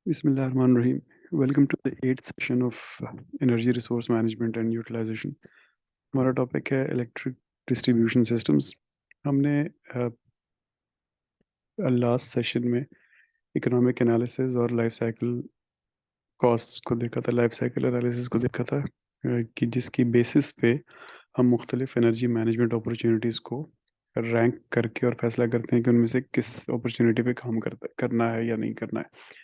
Bismillahirrahmanirrahim. Welcome to the 8th session of Energy Resource Management and Utilization. हमारा topic है electric distribution systems. हमने last session में economic analysis और life cycle costs को देखा था, लाइफ साइकिल एनालिसिस को देखा था कि जिसकी बेसिस पे हम मुख्तलिफ एनर्जी मैनेजमेंट अपॉर्चुनिटीज़ को रैंक करके और फैसला करते हैं कि उनमें से किस अपॉर्चुनिटी पे काम करना है या नहीं करना है।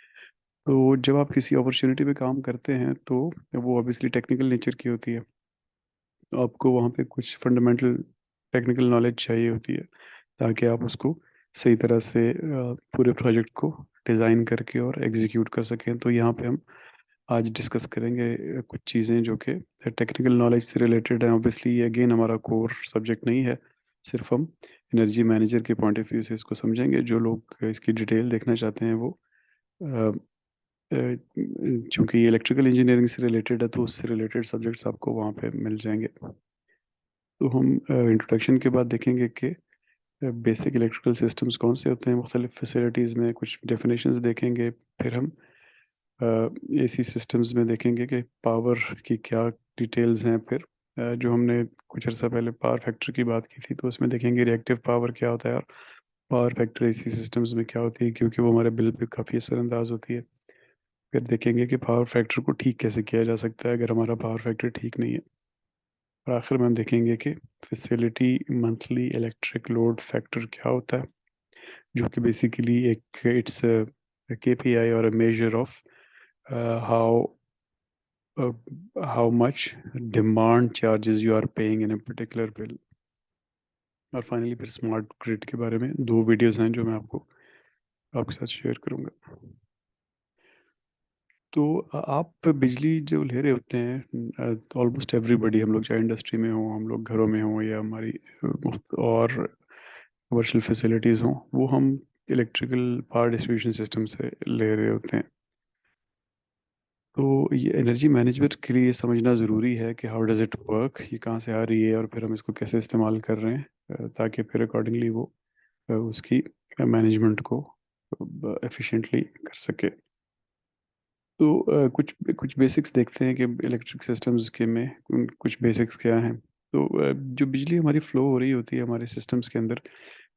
तो जब आप किसी अपॉर्चुनिटी पे काम करते हैं तो वो ऑब्वियसली टेक्निकल नेचर की होती है। तो आपको वहाँ पे कुछ फंडामेंटल टेक्निकल नॉलेज चाहिए होती है ताकि आप उसको सही तरह से पूरे प्रोजेक्ट को डिज़ाइन करके और एग्जीक्यूट कर सकें। तो यहाँ पे हम आज डिस्कस करेंगे कुछ चीज़ें जो कि टेक्निकल नॉलेज से रिलेटेड हैं। ऑब्वियसली ये अगेन हमारा कोर सब्जेक्ट नहीं है, सिर्फ हम एनर्जी मैनेजर के पॉइंट ऑफ व्यू से इसको समझेंगे। जो लोग इसकी डिटेल देखना चाहते हैं वो चूंकि ये इलेक्ट्रिकल इंजीनियरिंग से रिलेटेड है तो उससे रिलेटेड सब्जेक्ट्स आपको वहाँ पे मिल जाएंगे। तो हम इंट्रोडक्शन के बाद देखेंगे कि बेसिक इलेक्ट्रिकल सिस्टम्स कौन से होते हैं मुख्तलिफ फैसिलिटीज़ में, कुछ डेफिनेशंस देखेंगे। फिर हम एसी सिस्टम्स में देखेंगे कि पावर की क्या डिटेल्स हैं। फिर जो हमने कुछ अर्सा पहले पावर फैक्टर की बात की थी तो उसमें देखेंगे रिएक्टिव पावर क्या होता है और पावर फैक्टर एसी सिस्टम्स में क्या होती है, क्योंकि वो हमारे बिल पे काफ़ी असरअंदाज होती है। फिर देखेंगे कि पावर फैक्टर को ठीक कैसे किया जा सकता है अगर हमारा पावर फैक्टर ठीक नहीं है। और आखिर में हम देखेंगे कि facility monthly electric load factor क्या होता है, जो कि बेसिकली एक इट्स केपीआई और a measure of how how much demand charges you are paying in a particular bill. और फाइनली फिर स्मार्ट ग्रिड के बारे में दो वीडियोस हैं जो मैं आपके साथ शेयर करूंगा। तो आप बिजली जो ले रहे होते हैं, ऑलमोस्ट एवरीबडी, हम लोग चाहे इंडस्ट्री में हो, हम लोग घरों में हो या हमारी और कमर्शियल फैसिलिटीज़ हों, वो हम इलेक्ट्रिकल पावर डिस्ट्रीब्यूशन सिस्टम से ले रहे होते हैं। तो ये एनर्जी मैनेजमेंट के लिए ये समझना ज़रूरी है कि हाउ डज़ इट वर्क, ये कहाँ से आ रही है और फिर हम इसको कैसे इस्तेमाल कर रहे हैं, ताकि फिर अकॉर्डिंगली वो उसकी मैनेजमेंट को एफिशिएंटली कर सके। तो कुछ कुछ बेसिक्स देखते हैं कि इलेक्ट्रिक सिस्टम्स के में कुछ बेसिक्स क्या हैं। तो जो बिजली हमारी फ़्लो हो रही होती है हमारे सिस्टम्स के अंदर,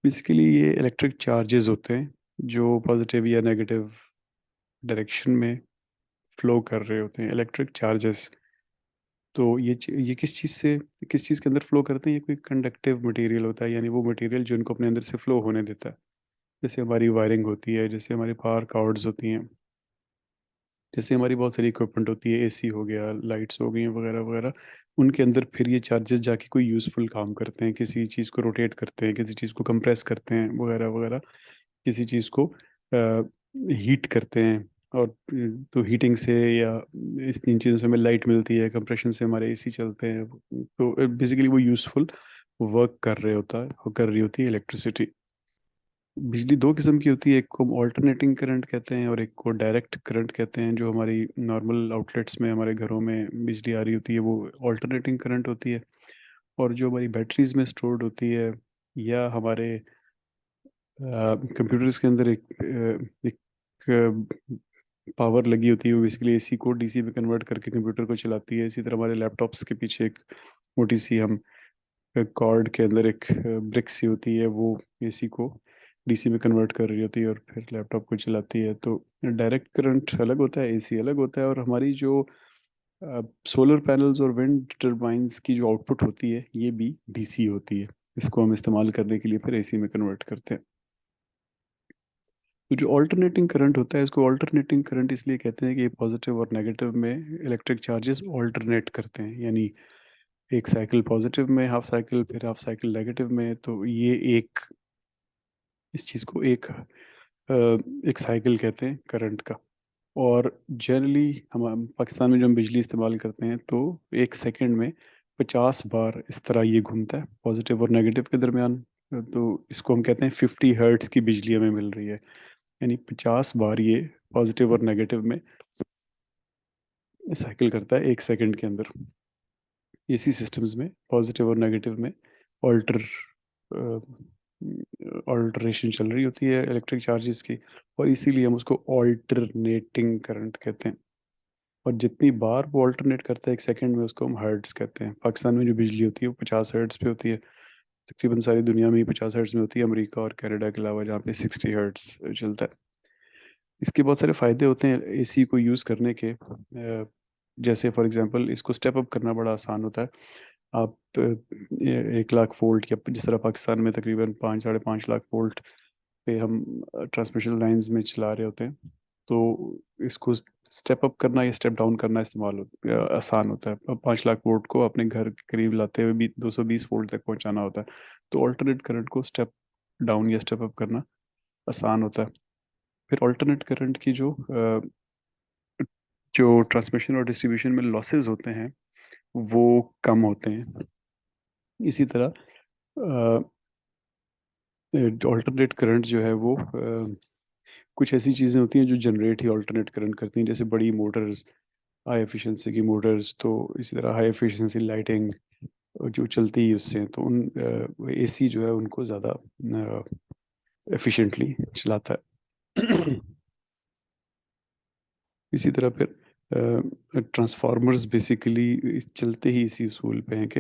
बेसिकली ये इलेक्ट्रिक चार्जेस होते हैं जो पॉजिटिव या नेगेटिव डायरेक्शन में फ़्लो कर रहे होते हैं, इलेक्ट्रिक चार्जेस। तो ये किस चीज़ के अंदर फ़्लो करते हैं, ये कोई कंडक्टिव मटेरियल होता है, यानी वो मटेरियल जो इनको अपने अंदर से फ़्लो होने देता है। जैसे हमारी वायरिंग होती है, जैसे हमारी पावर कॉर्ड्स होती हैं, जैसे हमारी बहुत सारी इक्विपमेंट होती है, एसी हो गया, लाइट्स हो गई वगैरह वगैरह। उनके अंदर फिर ये चार्जेस जाके कोई यूज़फुल काम करते हैं, किसी चीज़ को रोटेट करते हैं, किसी चीज़ को कंप्रेस करते हैं वगैरह वगैरह, किसी चीज़ को हीट करते हैं। और तो हीटिंग से या इस तीन चीज़ों से हमें लाइट मिलती है, कंप्रेशन से हमारे एसी चलते हैं। तो बेसिकली वो यूज़फुल वर्क कर रही होती है इलेक्ट्रिसिटी। बिजली दो किस्म की होती है, एक को ऑल्टरनेटिंग करंट कहते हैं और एक को डायरेक्ट करंट कहते हैं। जो हमारी नॉर्मल आउटलेट्स में हमारे घरों में बिजली आ रही होती है वो ऑल्टरनेटिंग करंट होती है। और जो हमारी बैटरीज में स्टोर्ड होती है या हमारे कंप्यूटर्स के अंदर एक पावर लगी होती है, वो बेसिकली एसी को डीसी में कन्वर्ट करके कंप्यूटर को चलाती है। इसी तरह हमारे लैपटॉप्स के पीछे एक मोटी सी हम कॉर्ड के अंदर एक ब्रिक सी होती है, वो एसी को डीसी में कन्वर्ट कर रही होती है और फिर लैपटॉप को चलाती है। तो डायरेक्ट करंट अलग होता है, एसी अलग होता है। और हमारी जो सोलर पैनल्स और विंड टर्बाइंस की जो आउटपुट होती है ये भी डीसी होती है। इसको हम इस्तेमाल करने के लिए फिर एसी में कन्वर्ट करते हैं। तो जो ऑल्टरनेटिंग करंट होता है, इसको ऑल्टरनेटिंग करंट इसलिए कहते हैं कि ये पॉजिटिव और नेगेटिव में इलेक्ट्रिक चार्जेस ऑल्टरनेट करते हैं, यानी एक साइकिल पॉजिटिव में, हाफ साइकिल, फिर हाफ साइकिल नेगेटिव में। तो ये एक इस चीज़ को एक साइकिल कहते हैं करंट का। और जनरली हम पाकिस्तान में जो हम बिजली इस्तेमाल करते हैं तो एक सेकंड में 50 बार इस तरह ये घूमता है पॉजिटिव और नेगेटिव के दरमियान। तो इसको हम कहते हैं 50 हर्ट्स की बिजली हमें मिल रही है, यानी 50 बार ये पॉजिटिव और नेगेटिव में साइकिल करता है एक सेकंड के अंदर। एसी सिस्टम्स में पॉजिटिव और नेगेटिव में ऑल्टर ऑल्टरेशन चल रही होती है इलेक्ट्रिक चार्जेस की, और इसीलिए हम उसको ऑल्टरनेटिंग करंट कहते हैं। और जितनी बार वो ऑल्टरनेट करता है एक सेकंड में, उसको हम हर्ट्स कहते हैं। पाकिस्तान में जो बिजली होती है वो 50 हर्ट्स पे होती है। तकरीबन सारी दुनिया में ही 50 हर्ट्स में होती है, अमेरिका और कनाडा के अलावा, जहाँ पे 60 हर्ट्स चलता है। इसके बहुत सारे फायदे होते हैं एसी को यूज़ करने के। जैसे फॉर एग्जांपल इसको स्टेप अप करना बड़ा आसान होता है। आप 1 लाख वोल्ट, या जिस तरह पाकिस्तान में तकरीबन 5 साढ़े 5 लाख वोल्ट पे हम ट्रांसमिशन लाइंस में चला रहे होते हैं, तो इसको स्टेप अप करना या स्टेप डाउन करना आसान होता है। अब 5 लाख वोल्ट को अपने घर के करीब लाते हुए भी 220 वोल्ट तक पहुंचाना होता है। तो ऑल्टरनेट करंट को स्टेप डाउन या स्टेप अप करना आसान होता है। फिर ऑल्टरनेट करंट की जो ट्रांसमिशन और डिस्ट्रीब्यूशन में लॉसेस होते हैं वो कम होते हैं। इसी तरह ऑल्टरनेट करंट जो है वो कुछ ऐसी चीज़ें होती हैं जो जनरेट ही ऑल्टरनेट करंट करती हैं, जैसे बड़ी मोटर्स, हाई एफिशिएंसी की मोटर्स। तो इसी तरह हाई एफिशिएंसी लाइटिंग जो चलती है उससे, तो उन एसी जो है उनको ज़्यादा एफिशिएंटली चलाता है। इसी तरह फिर ट्रांसफार्मर्स बेसिकली चलते ही इसी उसूल पे हैं कि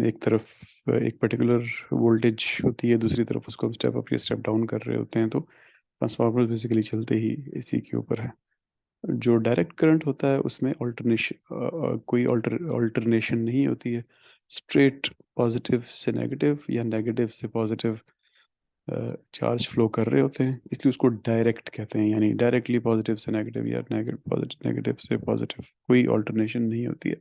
एक तरफ एक पर्टिकुलर वोल्टेज होती है, दूसरी तरफ उसको हम स्टेप अप या स्टेप डाउन कर रहे होते हैं, तो ट्रांसफार्मर्स बेसिकली चलते ही इसी के ऊपर है। जो डायरेक्ट करंट होता है उसमें ऑल्टरनेशन कोई ऑल्टरनेशन नहीं होती है। स्ट्रेट पॉजिटिव से नेगेटिव या नेगेटिव से पॉजिटिव चार्ज फ्लो कर रहे होते हैं, इसलिए उसको डायरेक्ट कहते हैं। यानी डायरेक्टली पॉजिटिव से नेगेटिव या नेगेटिव से पॉजिटिव कोई ऑल्टरनेशन नहीं होती है।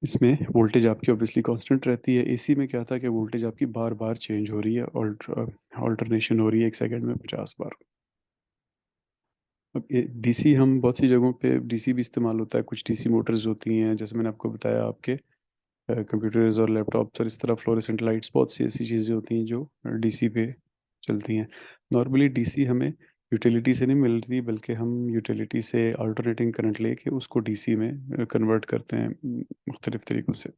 इसमें वोल्टेज आपकी ऑब्वियसली कांस्टेंट रहती है। एसी में क्या था कि वोल्टेज आपकी बार बार चेंज हो रही है, ऑल्टरनेशन हो रही है एक सेकंड में 50 बार। अब डीसी हम बहुत सी जगहों पे डीसी भी इस्तेमाल होता है। कुछ डीसी मोटर्स होती हैं, जैसे मैंने आपको बताया, आपके कंप्यूटर्स और लैपटॉप्स और इस तरह फ्लोरेसेंट लाइट्स, बहुत सी ऐसी चीज़ें होती हैं जो डीसी पे चलती हैं। नॉर्मली डीसी हमें यूटिलिटी से नहीं मिल रही, बल्कि हम यूटिलिटी से अल्टरनेटिंग करंट लेके उसको डीसी में कन्वर्ट करते हैं मुख्तलिफ तरीक़ों से।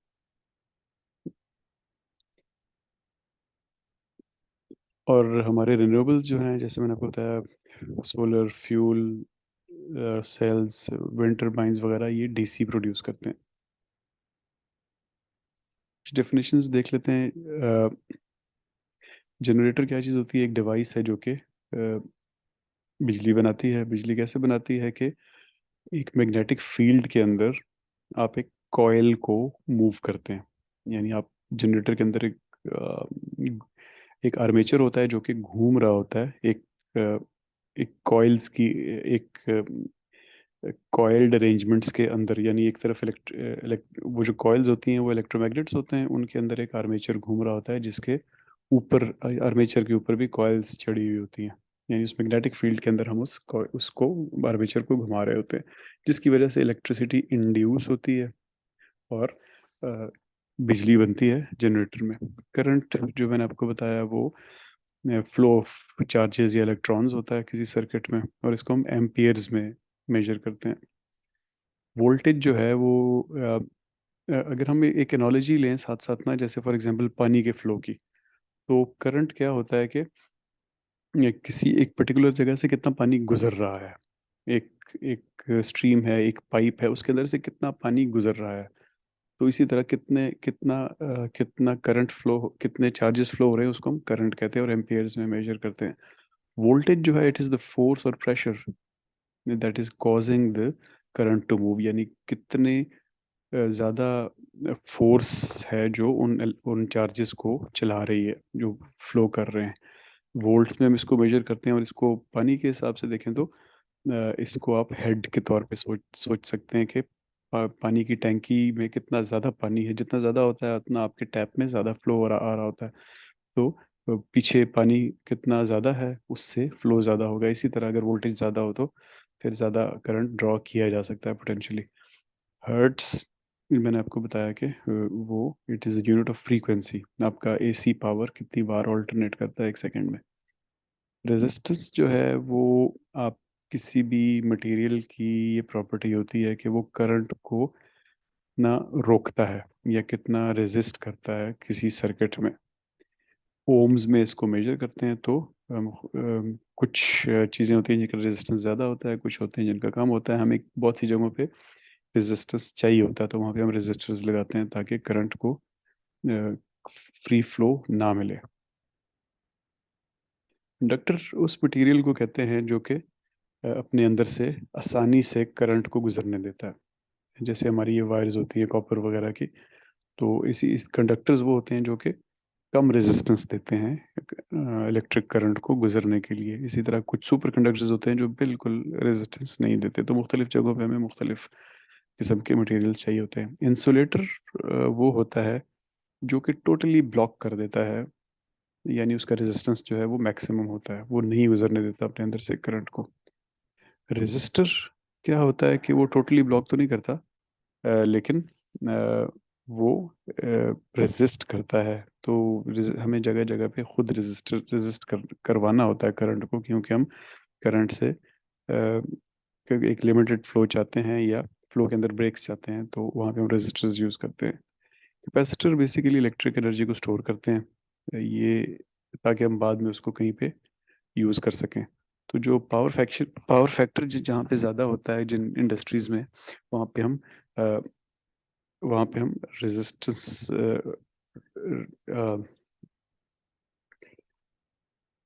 और हमारे रिन्यूएबल्स जो हैं, जैसे मैंने आपको बताया, solar fuel cells, wind turbines वगैरह, ये डीसी प्रोड्यूस करते हैं। कुछ डेफिनेशंस देख लेते हैं। जनरेटर क्या चीज़ होती है? एक डिवाइस है जो कि बिजली बनाती है। बिजली कैसे बनाती है कि एक मैग्नेटिक फील्ड के अंदर आप एक कॉइल को मूव करते हैं। यानी आप जनरेटर के अंदर एक आर्मेचर होता है जो कि घूम रहा होता है एक कॉइल्स की एक कॉइल्ड अरेंजमेंट्स के अंदर। यानी एक तरफ वो जो कॉइल्स होती हैं वो इलेक्ट्रोमैग्नेट्स होते हैं, उनके अंदर एक आर्मेचर घूम रहा होता है, जिसके ऊपर आर्मेचर के ऊपर भी कॉइल्स चढ़ी हुई होती हैं। यानी उस मैग्नेटिक फील्ड के अंदर हम उसको आर्मेचर को घुमा रहे होते हैं, जिसकी वजह से इलेक्ट्रिसिटी इंड्यूस होती है और अ, बिजली बनती है जनरेटर में। करंट जो मैंने आपको बताया वो फ्लो ऑफ चार्जेस या इलेक्ट्रॉन्स होता है किसी सर्किट में, और इसको हम एम्पियर्स में मेजर करते हैं। वोल्टेज जो है वो अगर हम एक एनालॉजी लें साथ साथ ना, जैसे फॉर एग्जांपल पानी के फ्लो की, तो करंट क्या होता है कि किसी एक पर्टिकुलर जगह से कितना पानी गुजर रहा है। एक एक स्ट्रीम है, एक पाइप है, उसके अंदर से कितना पानी गुजर रहा है। तो इसी तरह कितना करंट फ्लो, कितने चार्जेस फ्लो हो रहे हैं, उसको हम करंट कहते हैं और एम्पियर्स में मेजर करते हैं। वोल्टेज जो है, इट इज़ द फोर्स और pressure that is causing the current to move. यानी कितने ज़्यादा फोर्स है जो उन चार्जेस को चला रही है, जो फ्लो कर रहे हैं। वोल्ट्स में हम इसको मेजर करते हैं। और इसको पानी के हिसाब से देखें तो इसको आप हेड के तौर पे सोच सोच सकते हैं कि पानी की टैंकी में कितना ज़्यादा पानी है। जितना ज़्यादा होता है उतना आपके टैप में ज़्यादा फ्लो आ रहा होता है। तो पीछे पानी कितना ज़्यादा है उससे फ्लो ज़्यादा होगा। इसी तरह अगर वोल्टेज ज़्यादा हो तो फिर ज़्यादा करंट ड्रॉ किया जा सकता है पोटेंशियली। हर्ट्स मैंने आपको बताया कि वो it is unit of frequency. आपका एसी पावर कितनी बार ऑल्टरनेट करता है एक सेकंड में। रेजिस्टेंस जो है वो आप किसी भी मटेरियल की ये प्रॉपर्टी होती है कि वो करंट को कितना रोकता है या कितना रेजिस्ट करता है किसी सर्किट में। ओम्स में इसको मेजर करते हैं। तो कुछ चीज़ें होती हैं जिनका रेजिस्टेंस ज़्यादा होता है, कुछ होते हैं जिनका कम होता है। हमें बहुत सी जगहों पे रेजिस्टेंस चाहिए होता है, तो वहाँ पे हम रेजिस्टर्स लगाते हैं ताकि करंट को फ्री फ्लो ना मिले। इंडक्टर उस मटेरियल को कहते हैं जो कि अपने अंदर से आसानी से करंट को गुजरने देता है। जैसे हमारी ये वायर्स होती हैं कॉपर वगैरह की, तो इस कंडक्टर्स वो होते हैं जो कि कम रेजिस्टेंस देते हैं इलेक्ट्रिक करंट को गुजरने के लिए। इसी तरह कुछ सुपर कंडक्टर्स होते हैं जो बिल्कुल रेजिस्टेंस नहीं देते। तो मुख्तलिफ जगहों पे हमें मुख्तलिफ किस्म के मटेरियल्स चाहिए होते हैं। इंसुलेटर वो होता है जो कि टोटली ब्लॉक कर देता है, यानी उसका रेजिस्टेंस जो है वो मैक्सिमम होता है, वो नहीं गुजरने देता अपने अंदर से करंट को। रेजिस्टर क्या होता है कि वो टोटली ब्लॉक तो नहीं करता, लेकिन वो रेजिस्ट करता है। तो हमें जगह जगह पे खुद रेजिस्ट करवाना होता है करंट को, क्योंकि हम करंट से एक लिमिटेड फ्लो चाहते हैं या फ्लो के अंदर ब्रेक्स चाहते हैं, तो वहाँ पे हम रेजिस्टर्स यूज़ करते हैं। कैपेसिटर बेसिकली इलेक्ट्रिक एनर्जी को स्टोर करते हैं, ये ताकि हम बाद में उसको कहीं पे यूज़ कर सकें। तो जो पावर फैक्टर जहाँ पे ज़्यादा होता है जिन इंडस्ट्रीज़ में, वहाँ पे हम अ, वहाँ पे हम रेजिस्टेंस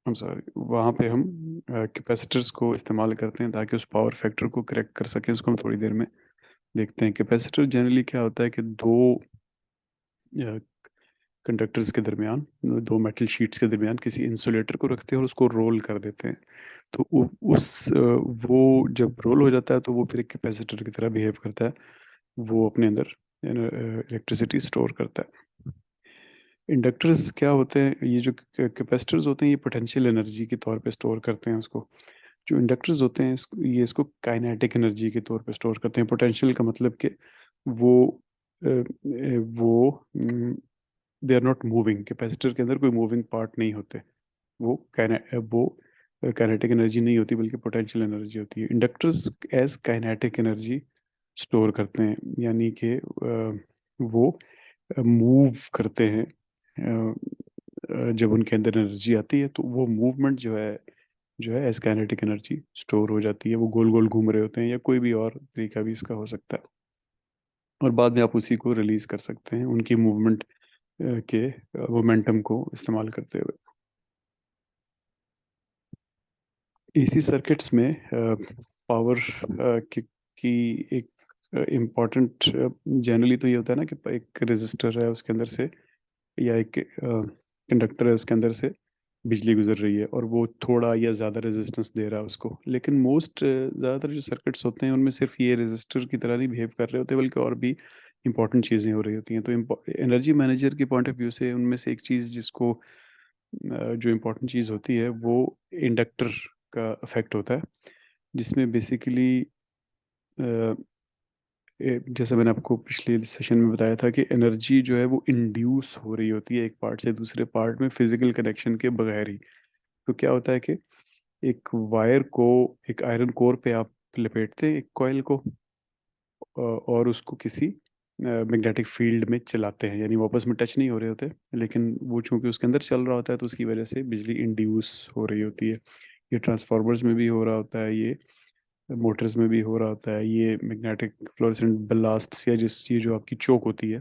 हम सॉरी वहाँ पे हम कैपेसिटर्स को इस्तेमाल करते हैं ताकि उस पावर फैक्टर को करेक्ट कर सकें। इसको हम थोड़ी देर में देखते हैं। कैपेसिटर जनरली क्या होता है कि दो कंडक्टर्स के दरमियान, दो मेटल शीट्स के दरमियान किसी इंसुलेटर को रखते हैं और उसको रोल कर देते हैं। तो वो जब रोल हो जाता है तो वो फिर एक कैपेसिटर की तरह बिहेव करता है। वो अपने अंदर इलेक्ट्रिसिटी स्टोर करता है। इंडक्टर्स क्या होते हैं, ये जो कैपेसिटर्स होते हैं ये पोटेंशियल एनर्जी के तौर पे स्टोर करते हैं उसको। जो इंडक्टर्स होते हैं ये इसको काइनेटिक एनर्जी के तौर पे स्टोर करते हैं। पोटेंशियल का मतलब कि वो वो they are not moving. Capacitor के अंदर कोई मूविंग पार्ट नहीं होते। वो काइनेटिक एनर्जी नहीं होती बल्कि पोटेंशियल एनर्जी होती है। Inductors as kinetic energy store करते हैं, यानी कि वो मूव करते हैं। जब उनके अंदर एनर्जी आती है तो वो मूवमेंट जो है एज काइनेटिक एनर्जी स्टोर हो जाती है। वो गोल गोल घूम रहे होते हैं या कोई भी और तरीका भी इसका हो सकता है, और बाद में आप उसी को रिलीज कर सकते हैं उनकी मूवमेंट के मोमेंटम को इस्तेमाल करते हुए। एसी सर्किट्स में पावर की एक इम्पॉर्टेंट जनरली तो ये होता है ना कि एक रेजिस्टर है उसके अंदर से, या एक कंडक्टर है उसके अंदर से बिजली गुजर रही है और वो थोड़ा या ज़्यादा रेजिस्टेंस दे रहा है उसको। लेकिन ज़्यादातर जो सर्किट्स होते हैं उनमें सिर्फ ये रेजिस्टर की तरह नहीं बिहेव कर रहे होते, बल्कि और भी इंपॉर्टेंट चीज़ें हो रही होती हैं। तो एनर्जी मैनेजर के पॉइंट ऑफ व्यू से उनमें से एक चीज़ जिसको जो इम्पोर्टेंट चीज़ होती है वो इंडक्टर का इफेक्ट होता है, जिसमें बेसिकली जैसे मैंने आपको पिछले सेशन में बताया था कि एनर्जी जो है वो इंड्यूस हो रही होती है एक पार्ट से दूसरे पार्ट में फिजिकल कनेक्शन के बगैर ही। तो क्या होता है कि एक वायर को एक आयरन कोर पे आप लपेटते हैं एक कॉइल को, और उसको किसी मैग्नेटिक फील्ड में चलाते हैं, यानी वो आपस में टच नहीं हो रहे होते, लेकिन वो चूंकि उसके अंदर चल रहा होता है तो उसकी वजह से बिजली इंड्यूस हो रही होती है। ये ट्रांसफार्मर्स में भी हो रहा होता है, ये मोटर्स में भी हो रहा होता है, ये मैग्नेटिक फ्लोरेसेंट ब्लास्ट या जिस ये जो आपकी चोक होती है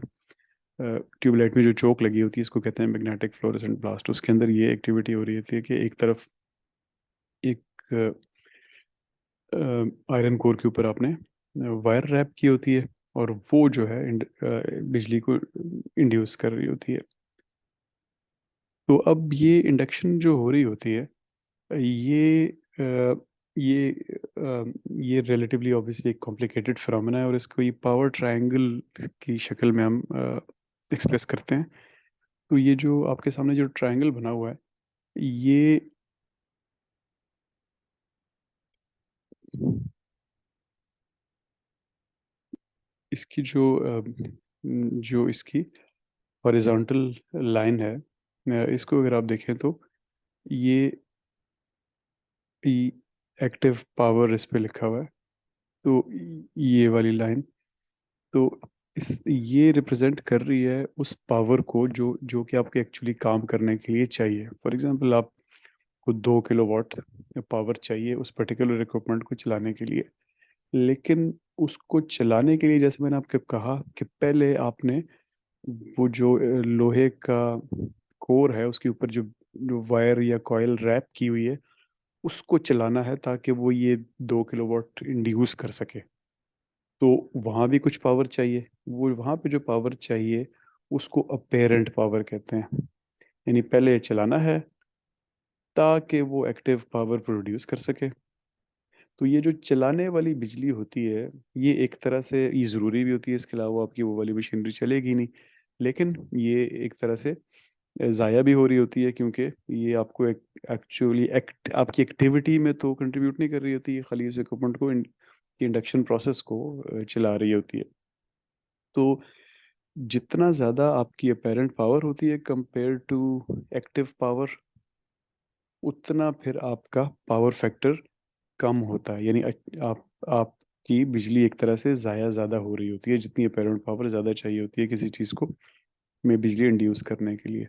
ट्यूबलाइट में जो चोक लगी होती है इसको कहते हैं मैग्नेटिक फ्लोरेसेंट ब्लास्ट। उसके अंदर ये एक्टिविटी हो रही होती है कि एक तरफ एक आयरन कोर के ऊपर आपने वायर रैप की होती है और वो जो है बिजली को इंड्यूस कर रही होती है। तो अब ये इंडक्शन जो हो रही होती है, ये अ, ये ये रिलेटिवली ऑब्वियसली एक कॉम्प्लिकेटेड फिनोमेना है और इसको ये पावर ट्रायंगल की शक्ल में हम एक्सप्रेस करते हैं। तो ये जो आपके सामने जो ट्रायंगल बना हुआ है, ये इसकी जो इसकी हॉरिजॉन्टल लाइन है, इसको अगर आप देखें तो ये एक्टिव पावर इस पे लिखा हुआ है। तो ये वाली लाइन, तो ये रिप्रेजेंट कर रही है उस पावर को जो जो कि आपके एक्चुअली काम करने के लिए चाहिए। फॉर एग्जांपल आपको 2 किलोवाट पावर चाहिए उस पर्टिकुलर इक्विपमेंट को चलाने के लिए, लेकिन उसको चलाने के लिए जैसे मैंने आपको कहा कि पहले आपने वो जो लोहे का कोर है उसके ऊपर जो जो वायर या कॉइल रैप की हुई है उसको चलाना है ताकि वो ये 2 किलोवाट इंड्यूस कर सके। तो वहाँ भी कुछ पावर चाहिए, वो वहाँ पे जो पावर चाहिए उसको अपेरेंट पावर कहते हैं। यानी पहले चलाना है ताकि वो एक्टिव पावर प्रोड्यूस कर सके। तो ये जो चलाने वाली बिजली होती है ये एक तरह से ये ज़रूरी भी होती है, इसके अलावा आपकी वो वाली मशीनरी चलेगी नहीं। लेकिन ये एक तरह से ज़ाया भी हो रही होती है क्योंकि ये आपको एक्चुअली आपकी एक्टिविटी में तो कंट्रीब्यूट नहीं कर रही होती है, खाली उस इक्विपमेंट को इंडक्शन प्रोसेस को चला रही होती है। तो जितना ज़्यादा आपकी अपेरेंट पावर होती है कंपेयर टू एक्टिव पावर, उतना फिर आपका पावर फैक्टर कम होता है। यानी आपकी बिजली एक तरह से ज़ाया ज़्यादा हो रही होती है जितनी अपेरेंट पावर ज़्यादा चाहिए होती है किसी चीज़ को में बिजली इंड्यूस करने के लिए।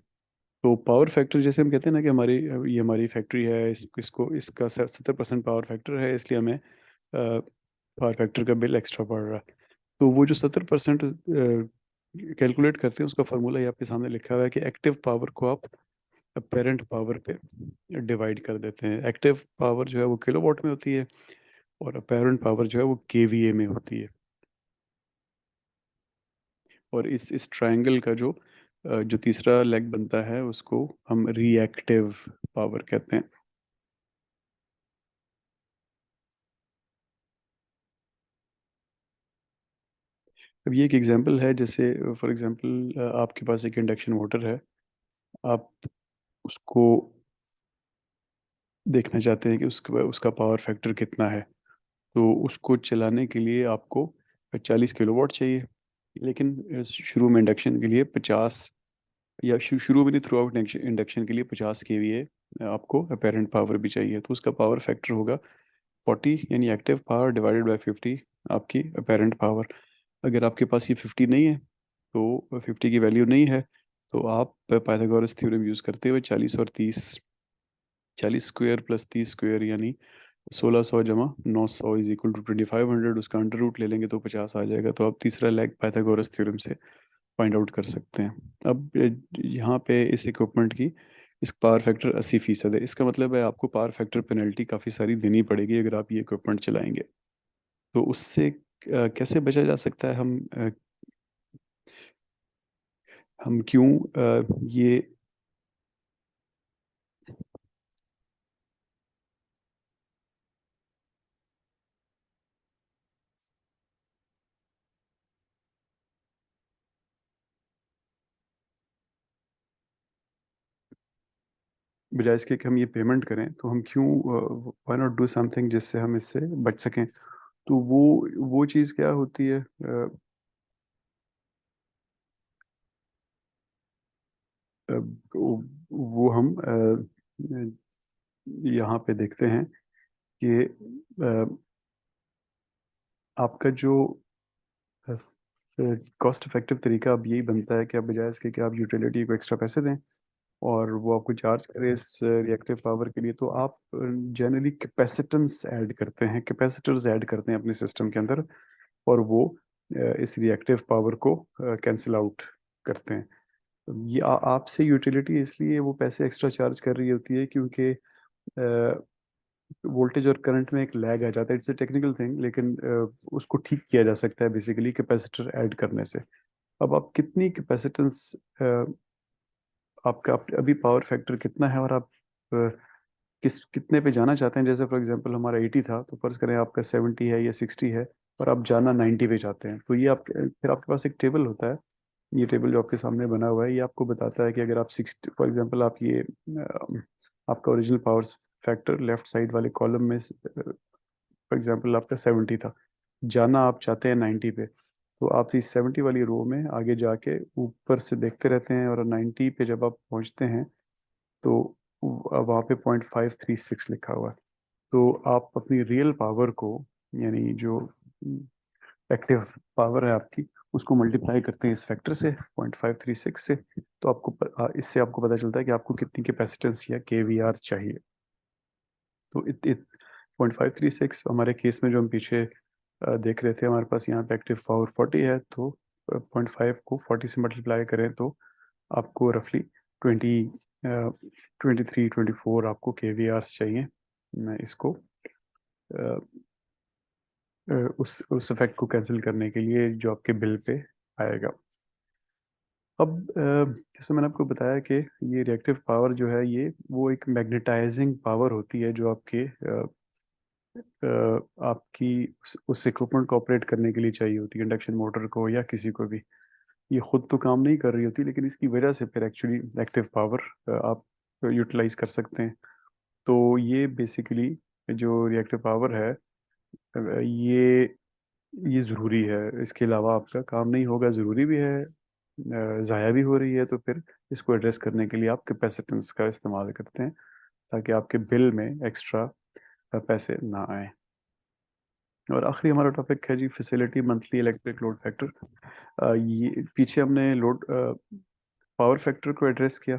तो पावर फैक्टर जैसे हम कहते हैं ना कि हमारी ये हमारी फैक्ट्री है, इसको इसका 70% पावर फैक्टर है इसलिए हमें पावर फैक्टर का बिल एक्स्ट्रा पड़ रहा है। तो वो जो 70% कैलकुलेट करते हैं उसका फार्मूला ये आपके सामने लिखा हुआ है कि एक्टिव पावर को आप अपेरेंट पावर पे डिवाइड कर देते हैं। एक्टिव पावर जो है वो किलोवाट में होती है और अपेरेंट पावर जो है वो केवीए में होती है। और इस ट्रायंगल का जो तीसरा लेग बनता है उसको हम रिएक्टिव पावर कहते हैं। अब ये एक एग्जांपल है, जैसे फॉर एग्जांपल आपके पास एक इंडक्शन मोटर है। आप उसको देखना चाहते हैं कि उसका उसका पावर फैक्टर कितना है। तो उसको चलाने के लिए आपको 40 किलोवाट चाहिए, लेकिन शुरू में इंडक्शन के लिए 50, या शुरू में नहीं, थ्रू आउट इंडक्शन के लिए 50 केवीए आपको अपेरेंट पावर भी चाहिए। तो उसका पावर फैक्टर होगा 40, यानी एक्टिव पावर डिवाइडेड बाय 50 आपकी अपेरेंट पावर। अगर आपके पास ये 50 नहीं है, तो 50 की वैल्यू नहीं है, तो आप पाइथागोरस थ्योरम यूज़ करते हुए 40 और 30, 40 स्क्वायर प्लस 30 स्क्वायर यानी 1600 जमा 900 इज इक्वल टू 2500, उसका अंडर रूट ले लेंगे तो 50 आ जाएगा। तो आप तीसरा लेग पाइथागोरस थ्योरम से फाइंड आउट कर सकते हैं। अब यहाँ पे इस इक्विपमेंट की इस पावर फैक्टर 80% है, इसका मतलब है आपको पावर फैक्टर पेनल्टी काफ़ी सारी देनी पड़ेगी अगर आप ये इक्विपमेंट चलाएंगे। तो उससे कैसे बचा जा सकता है? हम क्यों ये बजाय इसके कि हम ये पेमेंट करें, तो हम क्यों व्हाई नॉट डू समथिंग जिससे हम इससे बच सकें? तो वो चीज़ क्या होती है? अ, वो हम यहाँ पे देखते हैं कि आपका जो कॉस्ट इफेक्टिव तरीका अब यही बनता है कि आप बजाय इसके कि आप यूटिलिटी को एक्स्ट्रा पैसे दें और वो आपको चार्ज करे इस रिएक्टिव पावर के लिए, तो आप जनरली कैपेसिटेंस ऐड करते हैं, कैपेसिटर्स ऐड करते हैं अपने सिस्टम के अंदर, और वो इस रिएक्टिव पावर को कैंसिल आउट करते हैं। तो ये आपसे यूटिलिटी इसलिए वो पैसे एक्स्ट्रा चार्ज कर रही होती है क्योंकि वोल्टेज और करंट में एक लैग आ जाता है। इट्स ए टेक्निकल थिंग, लेकिन उसको ठीक किया जा सकता है बेसिकली कैपेसिटर ऐड करने से। अब आप कितनी कैपेसिटेंस, आपका अभी पावर फैक्टर कितना है और आप कितने पे जाना चाहते हैं? जैसे फॉर एग्जांपल हमारा 80 था, तो फर्ज करें आपका 70 है या 60 है और आप जाना 90 पे चाहते हैं, तो ये आप फिर आपके पास एक टेबल होता है। ये टेबल जो आपके सामने बना हुआ है ये आपको बताता है कि अगर आप 60 फॉर एग्जांपल आप ये आपका original power factor left side वाले कॉलम में फॉर एग्जांपल आपका 70 था, जाना आप चाहते हैं 90 पे, तो आप इस 70 वाली रो में आगे जाके ऊपर से देखते रहते हैं और 90 पे जब आप पहुंचते हैं तो वहाँ पे 0.536 लिखा हुआ है। तो आप अपनी रियल पावर को, यानी जो एक्टिव पावर है आपकी, उसको मल्टीप्लाई करते हैं इस फैक्टर से 0.536 से, तो इससे आपको पता चलता है कि आपको कितनी कैपेसिटेंस या केवीआर चाहिए। तो 0.536 हमारे केस में जो हम पीछे देख रहे थे, हमारे पास यहाँ पे एक्टिव पावर 40 है, तो 0.5 को 40 से मल्टीप्लाई करें तो आपको रफली 23-24 आपको केवीआर्स चाहिए। मैं इसको अ, उस इफेक्ट को कैंसिल करने के लिए जो आपके बिल पे आएगा। अब जैसे मैंने आपको बताया कि ये रिएक्टिव पावर जो है, ये वो एक मैग्नेटाइजिंग पावर होती है जो आपकी उस इक्विपमेंट को ऑपरेट करने के लिए चाहिए होती है, इंडक्शन मोटर को या किसी को भी। ये खुद तो काम नहीं कर रही होती, लेकिन इसकी वजह से फिर एक्चुअली एक्टिव पावर आप यूटिलाइज कर सकते हैं। तो ये बेसिकली जो रिएक्टिव पावर है, ये ज़रूरी है, इसके अलावा आपका काम नहीं होगा, ज़रूरी भी है, ज़ाया भी हो रही है। तो फिर इसको एड्रेस करने के लिए आप कैपेसिटेंस का इस्तेमाल करते हैं, ताकि आपके बिल में एक्स्ट्रा पैसे ना आए। और आखिरी हमारा टॉपिक है जी facility monthly electric load factor. ये पीछे हमने लोड पावर फैक्टर को एड्रेस किया,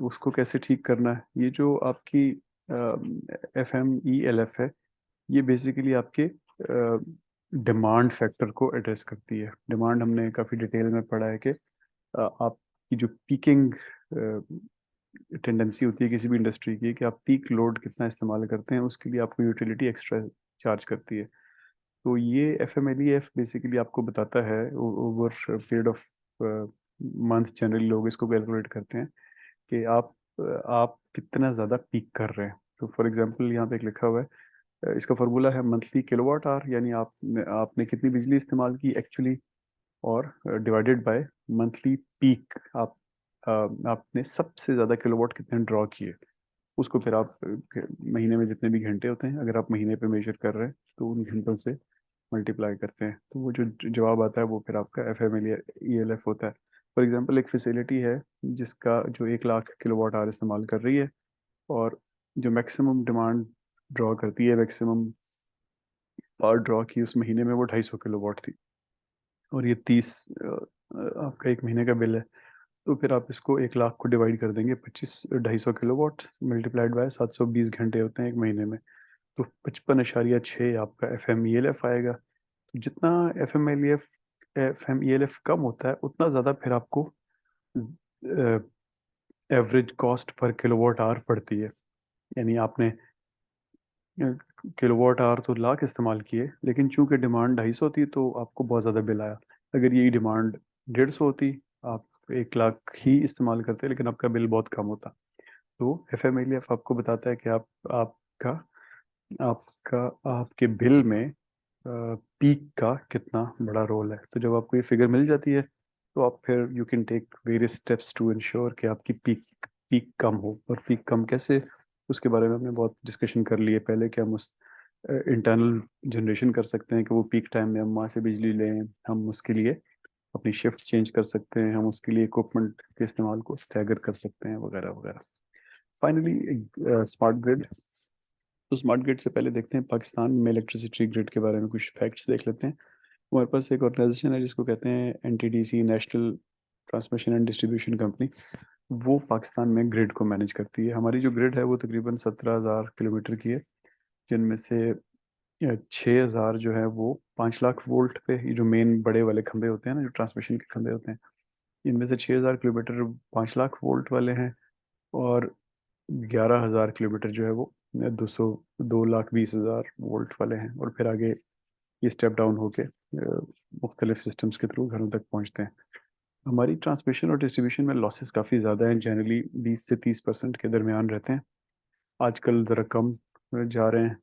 उसको कैसे ठीक करना है। ये जो आपकी FMELF है, ये बेसिकली आपके डिमांड फैक्टर को एड्रेस करती है। डिमांड हमने काफ़ी डिटेल में पढ़ा है कि आपकी जो पीकिंग टेंडेंसी होती है किसी भी इंडस्ट्री की, कि आप पीक लोड कितना इस्तेमाल करते हैं, उसके लिए आपको यूटिलिटी एक्स्ट्रा चार्ज करती है। तो ये FMLEF बेसिकली आपको बताता है over period of month, generally लोग इसको कैलकुलेट करते हैं कि आप कितना ज़्यादा पीक कर रहे हैं। तो फॉर एग्जांपल यहाँ पे एक लिखा हुआ है, इसका फार्मूला है मंथली किलोवाट आवर, यानी आपने कितनी बिजली इस्तेमाल की एक्चुअली, और डिवाइडेड बाय मंथली पीक, अ, आपने सबसे ज़्यादा किलोवाट कितने ड्रॉ किए। उसको फिर आप महीने में जितने भी घंटे होते हैं, अगर आप महीने पे मेजर कर रहे हैं, तो उन घंटों से मल्टीप्लाई करते हैं, तो वो जो जवाब आता है वो फिर आपका FMLEF होता है। फॉर एग्जांपल एक फैसिलिटी है जिसका जो 1 लाख किलोवाट आवर इस्तेमाल कर रही है, और जो मैक्सिमम डिमांड ड्रॉ करती है, मैक्सिमम पावर ड्रॉ की उस महीने में वो 250 किलोवाट थी, और ये 30 आपका एक महीने का बिल है। तो फिर आप इसको 1 लाख को डिवाइड कर देंगे 250 मल्टीप्लाइड बाय 720 घंटे होते हैं एक महीने में, तो 55.6 आपका FMELF आएगा। तो जितना F M E L F कम होता है, उतना ज़्यादा फिर आपको average cost per kilowatt hour पड़ती है। यानी आपने किलोवाट आवर तो लाख इस्तेमाल किए, लेकिन चूंकि डिमांड 250 थी तो आपको बहुत ज़्यादा बिल आया। अगर यही डिमांड 150 होती, आप 1 लाख ही इस्तेमाल करते, लेकिन आपका बिल बहुत कम होता। तो FMELF आपको बताता है कि आपका आपका आपके बिल में पीक का कितना बड़ा रोल है। तो जब आपको ये फिगर मिल जाती है, तो आप फिर you can take various steps to ensure कि आपकी पीक पीक कम हो। और पीक कम कैसे, उसके बारे में हमने बहुत डिस्कशन कर लिए पहले, कि हम उस इंटरनल जनरेशन कर सकते हैं कि वो पीक टाइम में हम वहाँ से बिजली लें, हम उसके लिए अपनी शिफ्ट चेंज कर सकते हैं, हम उसके लिए इक्विपमेंट के इस्तेमाल को स्टैगर कर सकते हैं, वगैरह वगैरह। Finally smart grid. तो स्मार्ट ग्रिड से पहले देखते हैं पाकिस्तान में इलेक्ट्रिसिटी ग्रिड के बारे में कुछ फैक्ट्स देख लेते हैं। हमारे पास एक ऑर्गेनाइजेशन है जिसको कहते हैं NTDC, national transmission and distribution company. वो पाकिस्तान में ग्रिड को मैनेज करती है। हमारी जो ग्रिड है वो तकरीबन 17,000 किलोमीटर की है, जिनमें से 6,000 जो है वो 5 लाख वोल्ट पे, ये जो मेन बड़े वाले खंभे होते हैं ना, जो ट्रांसमिशन के खंभे होते हैं, इनमें से 6,000 किलोमीटर 5 लाख वोल्ट वाले हैं, और 11,000 किलोमीटर जो है वो 2,20,000 वोल्ट वाले हैं। और फिर आगे ये स्टेप डाउन होके मुख्तलिफ सिस्टम्स के थ्रू घरों तक पहुंचते हैं। हमारी ट्रांसमिशन और डिस्ट्रीब्यूशन में लॉसेस काफ़ी ज़्यादा हैं, जनरली 20 से 30% के दरमियान रहते हैं। आजकल ज़रा कम जा रहे हैं,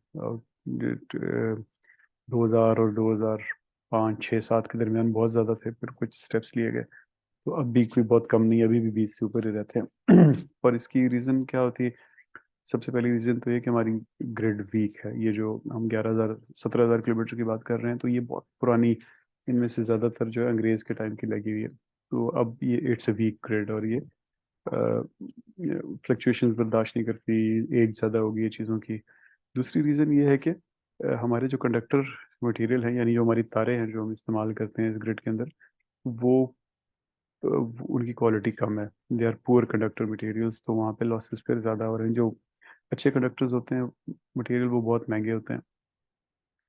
2000 और 2005, 6, 7 के दरमियान बहुत ज़्यादा थे, फिर कुछ स्टेप्स लिए गए, तो अब भी कोई बहुत कम नहीं है, अभी भी 20 से ऊपर ही रहते हैं। और इसकी रीज़न क्या होती है? सबसे पहली रीज़न तो ये कि हमारी ग्रिड वीक है। ये जो हम 11,000 17,000 किलोमीटर की बात कर रहे हैं, तो ये बहुत पुरानी, इनमें से ज़्यादातर जो है अंग्रेज़ के टाइम की लगी हुई है। तो अब ये इट्स अ वीक ग्रिड, और ये फ्लक्चुएशन बर्दाश्त नहीं करती, एज ज़्यादा होगी ये चीज़ों की। दूसरी रीज़न ये है कि हमारे जो कंडक्टर मटेरियल हैं, यानी जो हमारी तारें हैं जो हम इस्तेमाल करते हैं इस ग्रिड के अंदर, वो उनकी क्वालिटी कम है, they are poor conductor materials, तो वहाँ पे लॉसेस फिर ज़्यादा हो रहे हैं। जो अच्छे कंडक्टर्स होते हैं मटेरियल, वो बहुत महंगे होते हैं।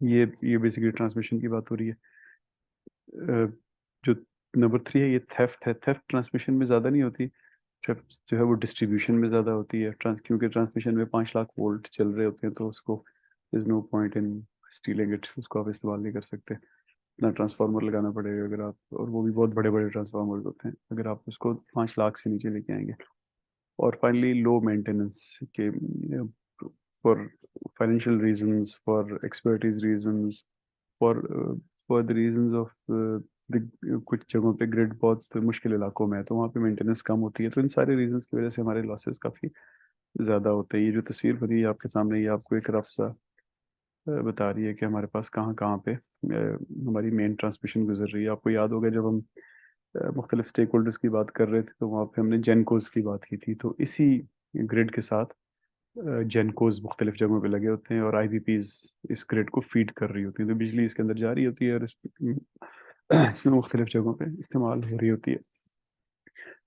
ये बेसिकली ट्रांसमिशन की बात हो रही है। जो नंबर 3 है, ये थेफ्ट है। थेफ्ट ट्रांसमिशन में ज़्यादा नहीं होती, थेफ्ट जो है वो डिस्ट्रीब्यूशन में ज़्यादा होती है। क्योंकि ट्रांसमिशन में 5 लाख वोल्ट चल रहे होते हैं, तो उसको is no point in stealing it, उसको आप इस्तेमाल नहीं कर सकते। इतना ट्रांसफार्मर लगाना पड़ेगा अगर आप, और वो भी बहुत बड़े बड़े ट्रांसफार्मर होते हैं, अगर आप उसको 5 लाख से नीचे लेके आएंगे। और फाइनली लो मेंटेनेंस के, for financial reasons, for expertise reasons, for for the reasons of कुछ जगहों पे ग्रिड बहुत मुश्किल इलाकों में है, तो वहाँ पे मेंटेनेंस कम होती है। तो इन सारे रीजंस की वजह से हमारे लॉसेस काफ़ी ज़्यादा होते हैं। ये जो तस्वीर बनी है आपके सामने, ये आपको एक रफ सा बता रही है कि हमारे पास कहाँ कहाँ पे हमारी मेन ट्रांसमिशन गुजर रही है। आपको याद होगा जब हम मुख्तलिफ स्टेक होल्डर्स की बात कर रहे थे, तो वहाँ पे हमने जेनकोज की बात की थी। तो इसी ग्रिड के साथ जेनकोज मुख्तलिफ जगहों पे लगे होते हैं, और आईबीपीज इस ग्रिड को फीड कर रही होती हैं। तो बिजली इसके अंदर जा रही होती है, और इसमें मुख्तलिफ जगहों पे इस्तेमाल हो रही होती है।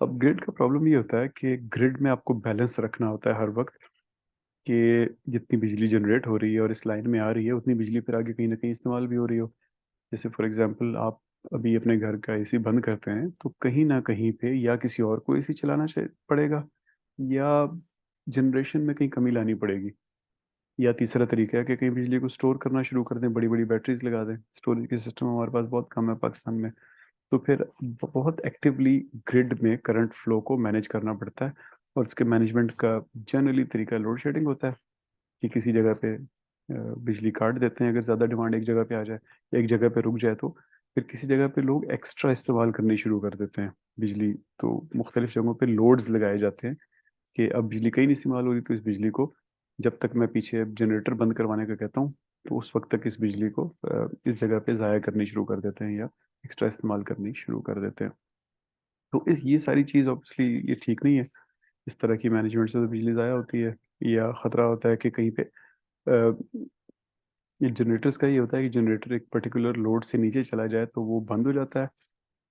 अब ग्रिड का प्रॉब्लम ये होता है कि ग्रिड में आपको बैलेंस रखना होता है हर वक्त, कि जितनी बिजली जनरेट हो रही है और इस लाइन में आ रही है, उतनी बिजली फिर आगे कहीं ना कहीं इस्तेमाल भी हो रही हो। जैसे फॉर एग्जांपल, आप अभी अपने घर का एसी बंद करते हैं, तो कहीं ना कहीं पे या किसी और को एसी चलाना पड़ेगा, या जनरेशन में कहीं कमी लानी पड़ेगी, या तीसरा तरीका है कि कहीं बिजली को स्टोर करना शुरू कर दें, बड़ी बड़ी बैटरीज लगा दें। स्टोरेज के सिस्टम हमारे पास बहुत कम है पाकिस्तान में, तो फिर बहुत एक्टिवली ग्रिड में करंट फ्लो को मैनेज करना पड़ता है। और उसके मैनेजमेंट का जनरली तरीका लोड शेडिंग होता है, कि किसी जगह पे बिजली काट देते हैं अगर ज़्यादा डिमांड एक जगह पे आ जाए, एक जगह पे रुक जाए, तो फिर किसी जगह पे लोग एक्स्ट्रा इस्तेमाल करनी शुरू कर देते हैं बिजली। तो मुख्तलिफ जगहों पे लोड्स लगाए जाते हैं कि अब बिजली कहीं नहीं इस्तेमाल हो रही, तो इस बिजली को जब तक मैं पीछे जनरेटर बंद करवाने का कहता हूँ, तो उस वक्त तक इस बिजली को इस जगह पे ज़ाया करनी शुरू कर देते हैं, या एक्स्ट्रा इस्तेमाल करनी शुरू कर देते हैं। तो इस ये सारी चीज़ ऑब्वियसली ये ठीक नहीं है। इस तरह की मैनेजमेंट से तो बिजली ज़ाया होती है, या ख़तरा होता है कि कहीं पे ये जनरेटर्स का ये होता है कि जनरेटर एक पर्टिकुलर लोड से नीचे चला जाए तो वो बंद हो जाता है।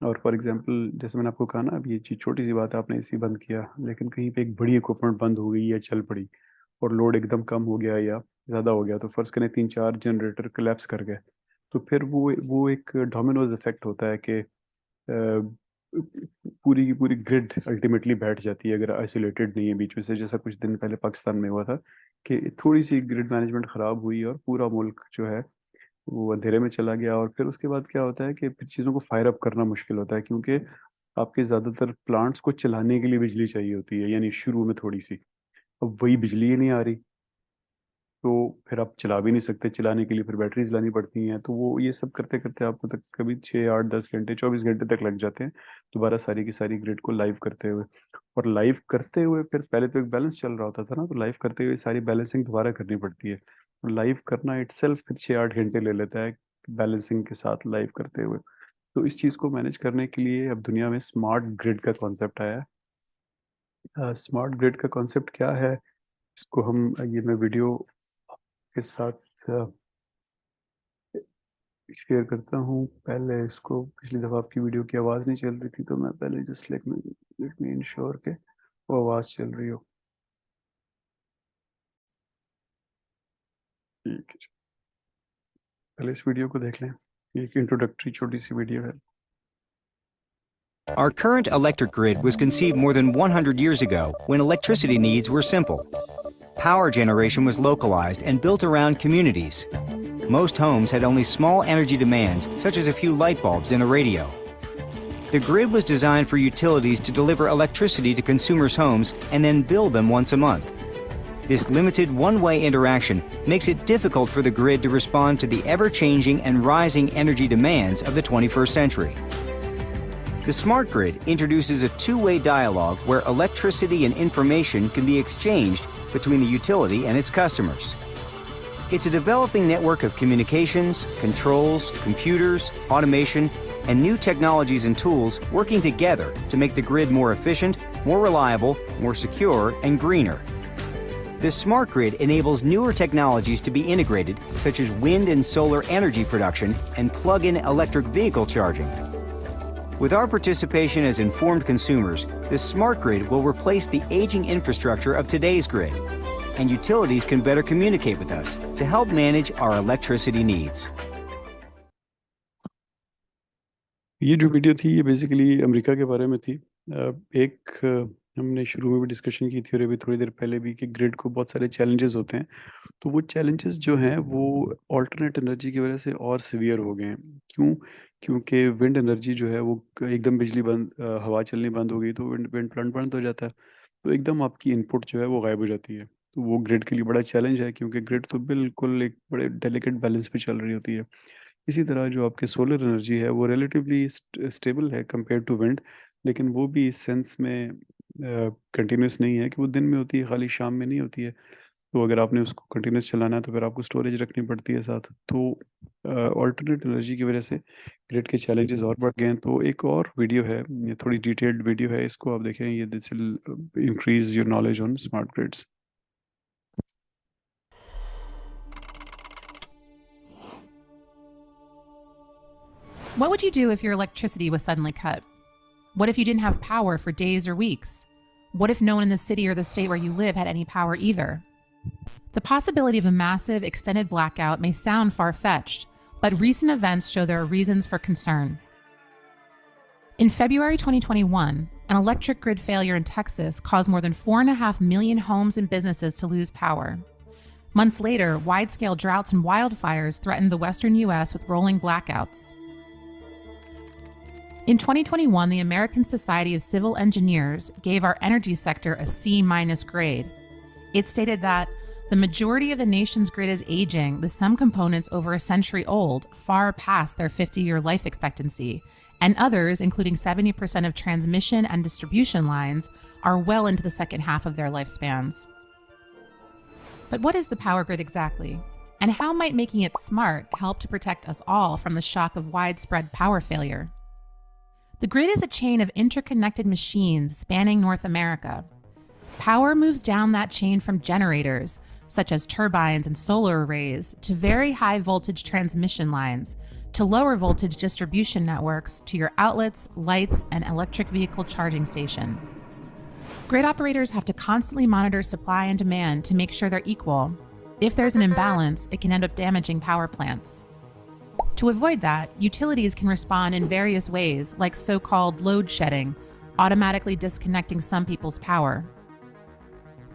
और फॉर एग्जांपल, जैसे मैंने आपको कहा ना, अब ये चीज़ छोटी सी बात है, आपने एसी बंद किया, लेकिन कहीं पे एक बड़ी इक्विपमेंट बंद हो गई या चल पड़ी, और लोड एकदम कम हो गया या ज़्यादा हो गया, तो फर्ज करें 3-4 जनरेटर कोलैप्स कर गए, तो फिर वो एक डोमिनोज इफेक्ट होता है कि पूरी की पूरी ग्रिड अल्टीमेटली बैठ जाती है अगर आइसोलेटेड नहीं है बीच में से। जैसा कुछ दिन पहले पाकिस्तान में हुआ था, कि थोड़ी सी ग्रिड मैनेजमेंट ख़राब हुई और पूरा मुल्क जो है वो अंधेरे में चला गया। और फिर उसके बाद क्या होता है कि फिर चीज़ों को फायर अप करना मुश्किल होता है, क्योंकि आपके ज़्यादातर प्लांट्स को चलाने के लिए बिजली चाहिए होती है, यानी शुरू में थोड़ी सी, अब वही बिजली ही नहीं आ रही, तो फिर आप चला भी नहीं सकते। चलाने के लिए फिर बैटरीज लानी पड़ती हैं, तो वो ये सब करते करते आपको तक कभी 6-8-10 घंटे 24 घंटे तक लग जाते हैं दोबारा सारी की सारी ग्रिड को लाइव करते हुए। और लाइव करते हुए फिर पहले तो एक बैलेंस चल रहा होता था ना, तो लाइव करते हुए सारी बैलेंसिंग दोबारा करनी पड़ती है। और लाइव करना इटसेल्फ फिर 6-8 घंटे ले लेता है, बैलेंसिंग के साथ लाइव करते हुए। तो इस चीज़ को मैनेज करने के लिए अब दुनिया में स्मार्ट ग्रिड का कॉन्सेप्ट आया है। स्मार्ट ग्रिड का कॉन्सेप्ट क्या है, इसको हम, ये मैं वीडियो के साथ शेयर करता हूँ। पहले इसको, पिछली दफ़ा आपकी वीडियो की आवाज़ नहीं चल रही थी, तो मैं पहले जस्ट लेट मी इंश्योर के वो आवाज़ चल रही हो। ठीक है, पहले इस वीडियो को देख लें, ये एक इंट्रोडक्टरी छोटी सी वीडियो है। Our current electric grid was conceived more than 100 years ago when electricity needs were simple. Power generation was localized and built around communities. Most homes had only small energy demands, such as a few light bulbs and a radio. The grid was designed for utilities to deliver electricity to consumers' homes and then bill them once a month. This limited one-way interaction makes it difficult for the grid to respond to the ever-changing and rising energy demands of the 21st century. The smart grid introduces a two-way dialogue where electricity and information can be exchanged between the utility and its customers. It's a developing network of communications, controls, computers, automation, and new technologies and tools working together to make the grid more efficient, more reliable, more secure, and greener. This smart grid enables newer technologies to be integrated, such as wind and solar energy production and plug-in electric vehicle charging. With our participation as informed consumers, this smart grid will replace the aging infrastructure of today's grid, and utilities can better communicate with us to help manage our electricity needs. ये जो video थी ये basically America के बारे में थी। हमने शुरू में भी डिस्कशन की थी और अभी थोड़ी देर पहले भी कि ग्रिड को बहुत सारे चैलेंजेस होते हैं। तो वो चैलेंजेस जो हैं वो ऑल्टरनेट एनर्जी की वजह से और सीवियर हो गए हैं। क्यों? क्योंकि विंड एनर्जी जो है वो एकदम बिजली बंद, हवा चलनी बंद हो गई तो विंड विंड प्लांट बंद हो जाता है, तो एकदम आपकी इनपुट जो है वो गायब हो जाती है। तो वो ग्रिड के लिए बड़ा चैलेंज है, क्योंकि ग्रिड तो बिल्कुल एक बड़े डेलिकेट बैलेंस पे चल रही होती है। इसी तरह जो आपके सोलर एनर्जी है वो रिलेटिवली स्टेबल है कंपेयर टू विंड, लेकिन वो भी इस सेंस में कंटिन्यूस नहीं है कि वो दिन में होती है, खाली शाम में नहीं होती है। तो अगर आपने उसको कंटिन्यूस चलाना है तो फिर आपको स्टोरेज रखनी पड़ती है साथ। तो ऑल्टरनेट एनर्जी की वजह से ग्रिड के चैलेंजेस और बढ़ गए हैं। तो एक और वीडियो है, ये थोड़ी डिटेल्ड वीडियो है, इसको आप देखें, ये this will increase your knowledge on smart grids. What would you do if your electricity was suddenly cut? What if you didn't have power for days or weeks? What if no one in the city or the state where you live had any power either? The possibility of a massive, extended blackout may sound far-fetched, but recent events show there are reasons for concern. In February 2021, an electric grid failure in Texas caused more than 4.5 million homes and businesses to lose power. Months later, wide-scale droughts and wildfires threatened the western U.S. with rolling blackouts. In 2021, the American Society of Civil Engineers gave our energy sector a C- grade. It stated that the majority of the nation's grid is aging, with some components over a century old, far past their 50-year life expectancy, and others, including 70% of transmission and distribution lines, are well into the second half of their lifespans. But what is the power grid exactly? And how might making it smart help to protect us all from the shock of widespread power failure? The grid is a chain of interconnected machines spanning North America. Power moves down that chain from generators, such as turbines and solar arrays, to very high voltage transmission lines, to lower voltage distribution networks, to your outlets, lights, and electric vehicle charging station. Grid operators have to constantly monitor supply and demand to make sure they're equal. If there's an imbalance, it can end up damaging power plants. To avoid that, utilities can respond in various ways, like so-called load shedding, automatically disconnecting some people's power.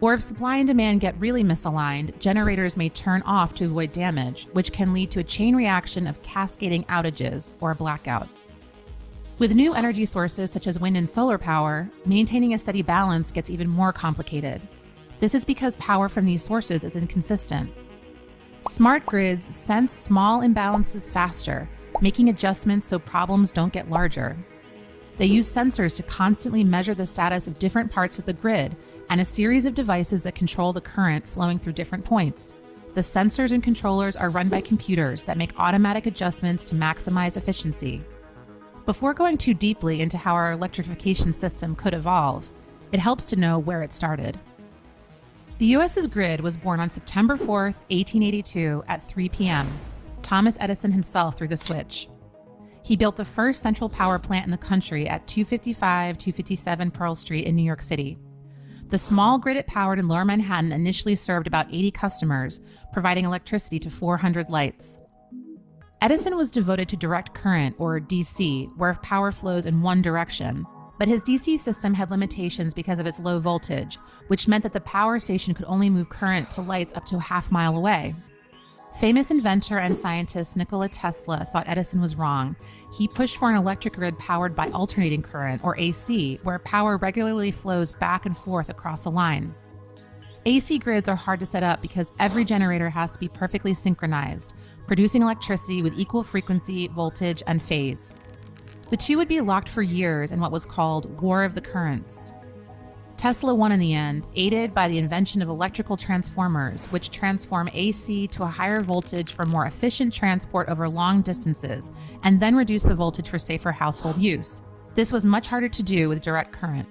Or if supply and demand get really misaligned, generators may turn off to avoid damage, which can lead to a chain reaction of cascading outages or a blackout. With new energy sources such as wind and solar power, maintaining a steady balance gets even more complicated. This is because power from these sources is inconsistent. Smart grids sense small imbalances faster, making adjustments so problems don't get larger. They use sensors to constantly measure the status of different parts of the grid and a series of devices that control the current flowing through different points. The sensors and controllers are run by computers that make automatic adjustments to maximize efficiency. Before going too deeply into how our electrification system could evolve, it helps to know where it started. The U.S.'s grid was born on September 4th, 1882 at 3 p.m. Thomas Edison himself threw the switch. He built the first central power plant in the country at 255-257 Pearl Street in New York City. The small grid it powered in Lower Manhattan initially served about 80 customers, providing electricity to 400 lights. Edison was devoted to direct current, or DC, where power flows in one direction. But his DC system had limitations because of its low voltage, which meant that the power station could only move current to lights up to a half-mile away. Famous inventor and scientist Nikola Tesla thought Edison was wrong. He pushed for an electric grid powered by alternating current, or AC, where power regularly flows back and forth across a line. AC grids are hard to set up because every generator has to be perfectly synchronized, producing electricity with equal frequency, voltage, and phase. The two would be locked for years in what was called War of the Currents. Tesla won in the end, aided by the invention of electrical transformers, which transform AC to a higher voltage for more efficient transport over long distances, and then reduce the voltage for safer household use. This was much harder to do with direct current.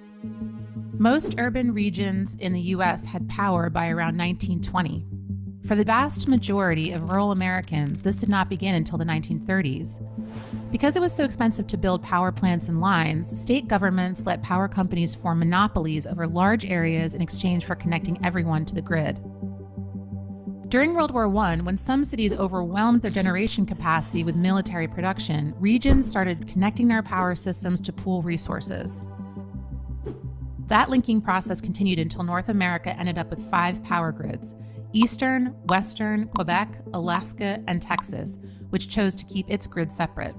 Most urban regions in the US had power by around 1920. For the vast majority of rural Americans, this did not begin until the 1930s. Because it was so expensive to build power plants and lines, state governments let power companies form monopolies over large areas in exchange for connecting everyone to the grid. During World War I, when some cities overwhelmed their generation capacity with military production, regions started connecting their power systems to pool resources. That linking process continued until North America ended up with 5 power grids: Eastern, Western, Quebec, Alaska, and Texas, which chose to keep its grid separate.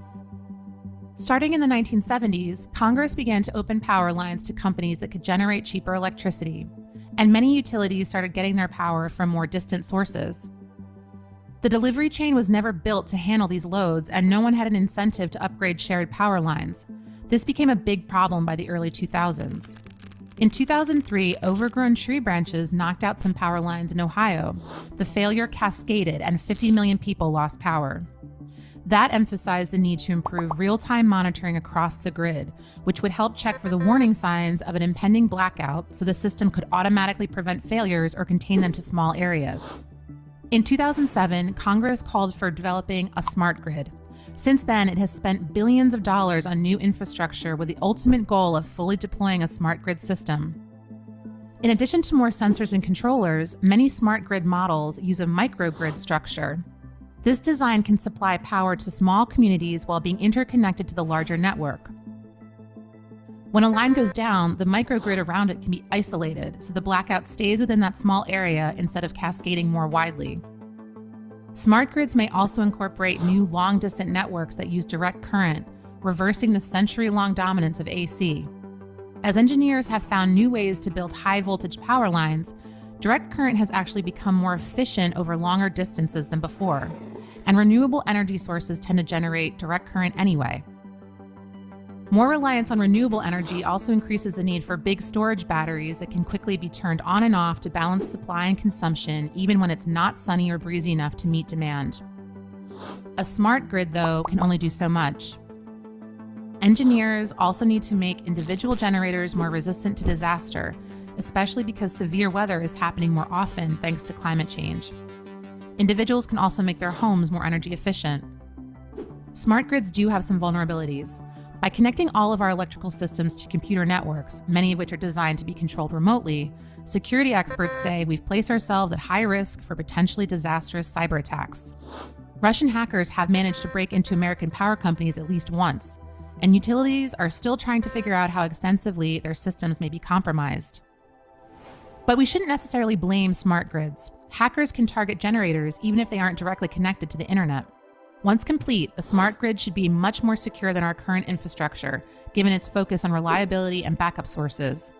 Starting in the 1970s, Congress began to open power lines to companies that could generate cheaper electricity, and many utilities started getting their power from more distant sources. The delivery chain was never built to handle these loads, and no one had an incentive to upgrade shared power lines. This became a big problem by the early 2000s. In 2003, overgrown tree branches knocked out some power lines in Ohio. The failure cascaded, and 50 million people lost power. That emphasized the need to improve real-time monitoring across the grid, which would help check for the warning signs of an impending blackout so the system could automatically prevent failures or contain them to small areas. In 2007, Congress called for developing a smart grid. Since then, it has spent billions of dollars on new infrastructure with the ultimate goal of fully deploying a smart grid system. In addition to more sensors and controllers, many smart grid models use a microgrid structure. This design can supply power to small communities while being interconnected to the larger network. When a line goes down, the microgrid around it can be isolated, so the blackout stays within that small area instead of cascading more widely. Smart grids may also incorporate new long-distance networks that use direct current, reversing the century-long dominance of AC. As engineers have found new ways to build high-voltage power lines, direct current has actually become more efficient over longer distances than before, and renewable energy sources tend to generate direct current anyway. More reliance on renewable energy also increases the need for big storage batteries that can quickly be turned on and off to balance supply and consumption, even when it's not sunny or breezy enough to meet demand. A smart grid, though, can only do so much. Engineers also need to make individual generators more resistant to disaster, especially because severe weather is happening more often thanks to climate change. Individuals can also make their homes more energy efficient. Smart grids do have some vulnerabilities. By connecting all of our electrical systems to computer networks, many of which are designed to be controlled remotely, security experts say we've placed ourselves at high risk for potentially disastrous cyber attacks. Russian hackers have managed to break into American power companies at least once, and utilities are still trying to figure out how extensively their systems may be compromised. But we shouldn't necessarily blame smart grids. Hackers can target generators even if they aren't directly connected to the internet. Once complete, a smart grid should be much more secure than our current infrastructure, given its focus on reliability and backup sources.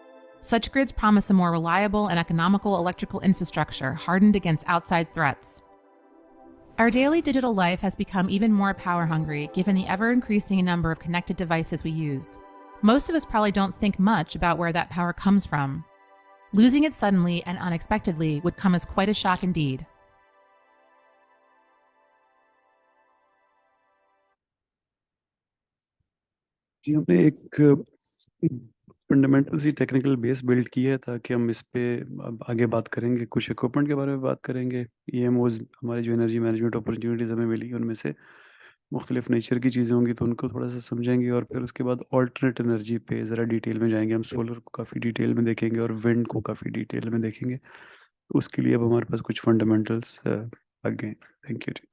Such grids promise a more reliable and economical electrical infrastructure hardened against outside threats. Our daily digital life has become even more power hungry given the ever-increasing number of connected devices we use. Most of us probably don't think much about where that power comes from. Losing it suddenly and unexpectedly would come as quite a shock indeed. जी, हमने एक fundamental सी technical base build की है ताकि हम इस पे अब आगे बात करेंगे, कुछ इक्विपमेंट के बारे में बात करेंगे। ईएमओज हमारी जो एनर्जी मैनेजमेंट अपॉर्चुनिटीज़ हमें मिली उनमें से मुख्तलिफ नेचर की चीज़ें होंगी तो उनको थोड़ा सा समझेंगे और फिर उसके बाद ऑल्टरनेट एनर्जी पे ज़रा डिटेल में जाएंगे। हम सोलर को काफ़ी डिटेल में देखेंगे और विंड को काफ़ी डिटेल में देखेंगे। उसके लिए अब हमारे पास कुछ फंडामेंटल्स आ गए। Thank you ji.